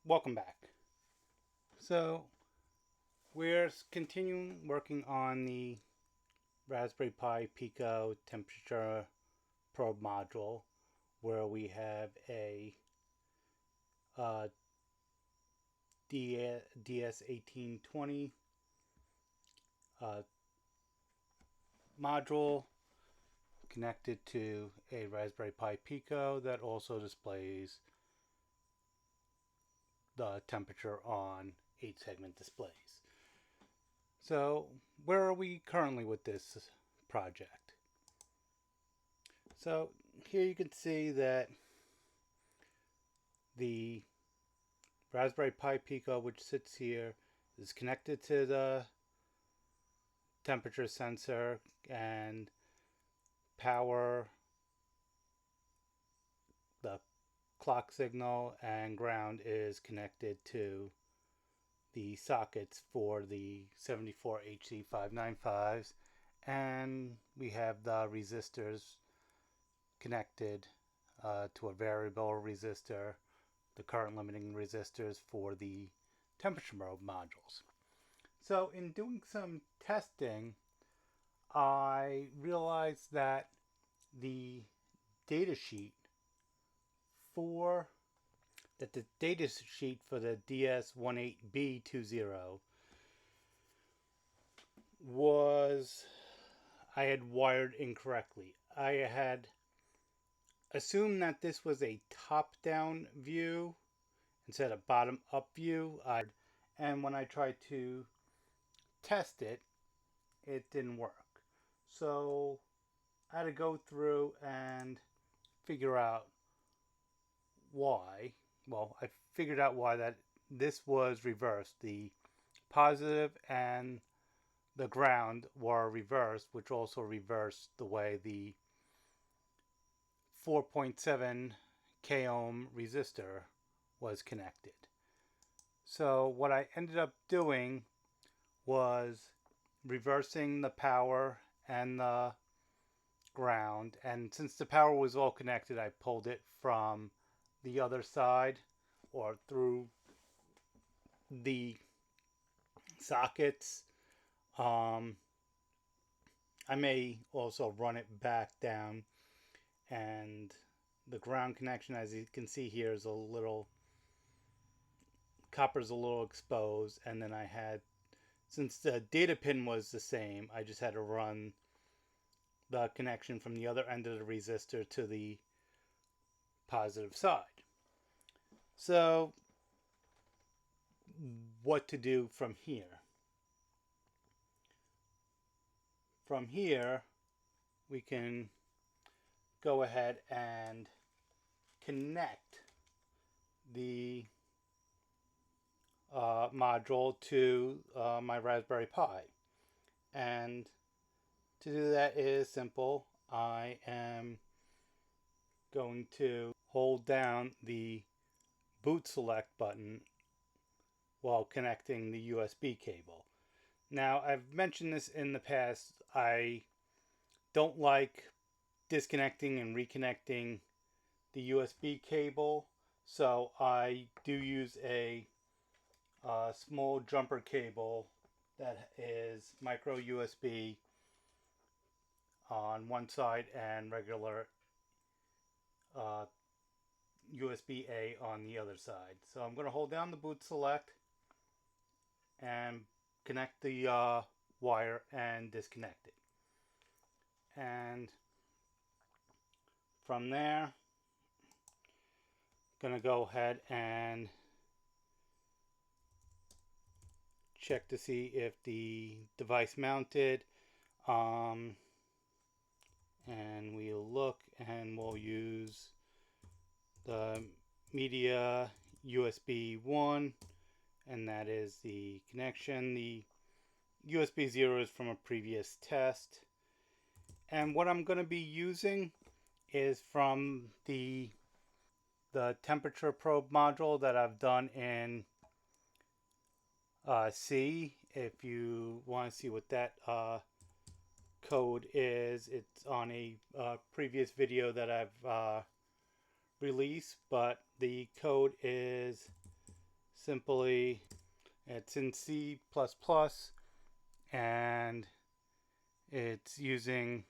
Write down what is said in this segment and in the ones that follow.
welcome back. So we're continuing working on the Raspberry Pi Pico Temperature probe module, where we have a DS1820 module connected to a Raspberry Pi Pico that also displays the temperature on 8-segment displays. So where are we currently with this project? So here you can see that the Raspberry Pi Pico, which sits here, is connected to the temperature sensor, and power, the clock signal, and ground is connected to the sockets for the 74HC595s, and we have the resistors connected to a variable resistor, the current limiting resistors for the temperature probe modules. So in doing some testing, I realized that the datasheet for the datasheet for the DS18B20 was, I had wired incorrectly. I had assumed that this was a top-down view instead of bottom-up view. And when I tried to test it, it didn't work. So I had to go through and figure out why. Well, I figured out why that this was reversed. The positive and the ground were reversed, which also reversed the way the 4.7 k ohm resistor was connected. So what I ended up doing was reversing the power and the ground, and since the power was all connected, I pulled it from the other side or through the sockets. I may also run it back down, and the ground connection, as you can see here, is a little, copper's a little exposed, and then I had, since the data pin was the same, I just had to run the connection from the other end of the resistor to the positive side. So what to do from here? From here, we can go ahead and connect the module to my Raspberry Pi. And to do that is simple. I am going to hold down the boot select button while connecting the USB cable. Now, I've mentioned this in the past. I don't like disconnecting and reconnecting the USB cable, so I do use a small jumper cable that is micro USB on one side and regular USB-A on the other side. So I'm going to hold down the boot select and connect the wire and disconnect it. And from there, going to go ahead and check to see if the device mounted. And we'll look, and we'll use the media USB 1, and that is the connection. The USB 0 is from a previous test. And what I'm going to be using is from the temperature probe module that I've done in C. If you want to see what that code is, it's on a previous video that I've released, but the code is simply, it's in C++, and it's using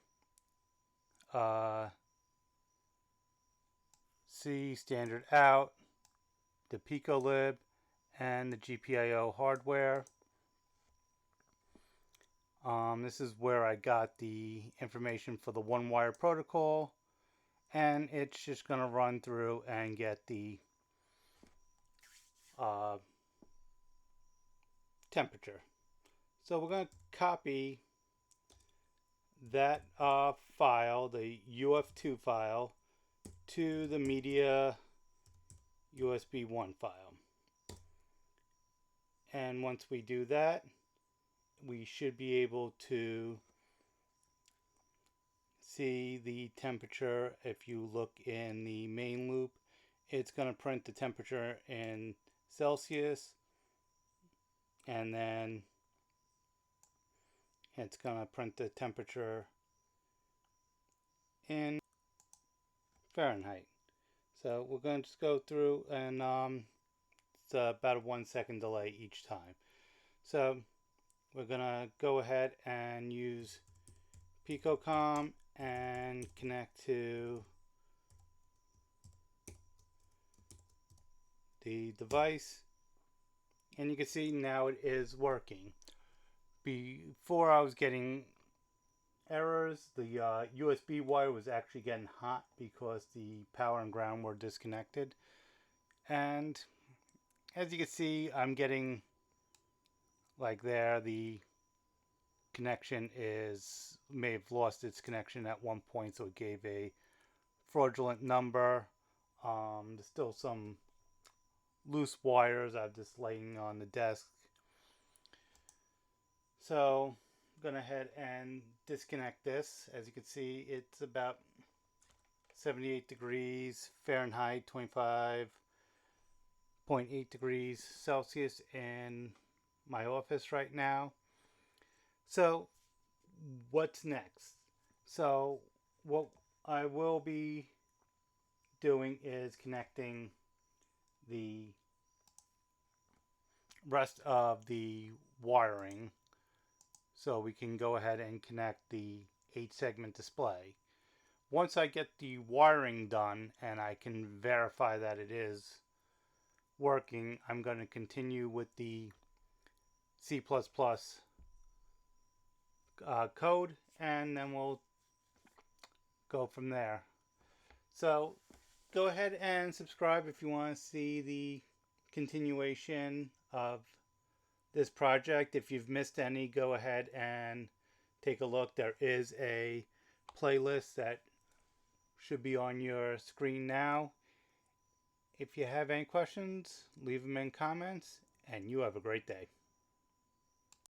C standard out, the picolib, and the GPIO hardware. This is where I got the information for the one wire protocol, and it's just going to run through and get the temperature. So we're going to copy that file, the UF2 file, to the media USB 1 file. And once we do that, we should be able to see the temperature. If you look in the main loop, it's going to print the temperature in Celsius, and then it's going to print the temperature in Fahrenheit. So we're going to just go through, and it's about a 1 second delay each time. So we're going to go ahead and use Picocom and connect to the device, and you can see now it is working. Before I was getting errors. The USB wire was actually getting hot because the power and ground were disconnected, and as you can see, I'm getting, like there, the connection may have lost its connection at one point, so it gave a fraudulent number. There's still some loose wires I've just laying on the desk. So I'm going to head and disconnect this. As you can see, it's about 78 degrees Fahrenheit, 25.8 degrees Celsius in my office right now. So what's next? So what I will be doing is connecting the rest of the wiring so we can go ahead and connect the 8-segment display. Once I get the wiring done and I can verify that it is working, I'm going to continue with the C++ code, and then we'll go from there. So go ahead and subscribe if you want to see the continuation of this project. If you've missed any, go ahead and take a look. There is a playlist that should be on your screen now. If you have any questions, leave them in comments, and you have a great day.